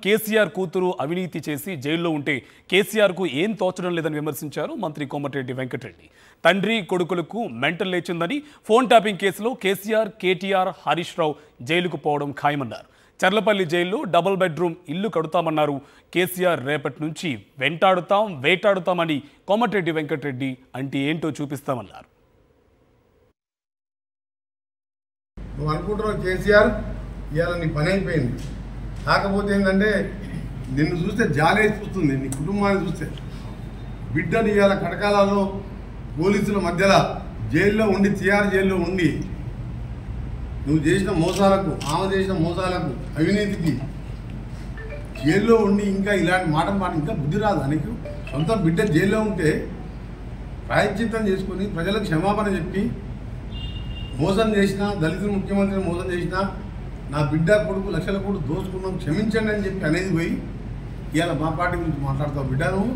కేసీఆర్ కూతురు అవినీతి చేసి జైల్లో ఉంటే కేసీఆర్కు ఏం తోచడం లేదని విమర్శించారు మంత్రి కోమటిరెడ్డి వెంకటరెడ్డి. తండ్రి కొడుకులకు మెంటల్ లేచిందని ఫోన్ ట్యాపింగ్ కేసులో కేసీఆర్, కేటీఆర్, హరీష్ రావు జైలుకు పోవడం ఖాయమన్నారు. చర్లపల్లి జైల్లో డబుల్ బెడ్రూమ్ ఇల్లు కడుతామన్నారు. కేసీఆర్ రేపటి నుంచి వేటాడుతామని కోమటిరెడ్డి వెంకటరెడ్డి అంటే ఏంటో చూపిస్తామన్నారు. నువ్వు అనుకుంటున్నావు కేసీఆర్ ఇవాళ నీ పని అయిపోయింది. కాకపోతే ఏంటంటే నిన్ను చూస్తే జాలేసిపోతుంది. నీ కుటుంబాన్ని చూస్తే బిడ్డని ఇవాళ కటకాలలో పోలీసుల మధ్యలో జైల్లో ఉండి తిహార్ జైల్లో ఉండి నువ్వు చేసిన మోసాలకు, ఆమె చేసిన మోసాలకు, అవినీతికి జైల్లో ఉండి ఇంకా ఇలాంటి మాట ఇంకా బుద్ధి రాదు. నీకు సొంత బిడ్డ జైల్లో ఉంటే ప్రాయశ్చిత్తం చేసుకొని ప్రజలకు క్షమాపణ చెప్పి మోసం చేసినా, దళితులు ముఖ్యమంత్రిని మోసం చేసినా, నా బిడ్డ కొడుకు లక్షల కోట్లు దోచుకున్నాం క్షమించండి అని చెప్పి అనేది పోయి ఇవాళ మా పార్టీ గురించి మాట్లాడతావు బిడ్డ నువ్వు.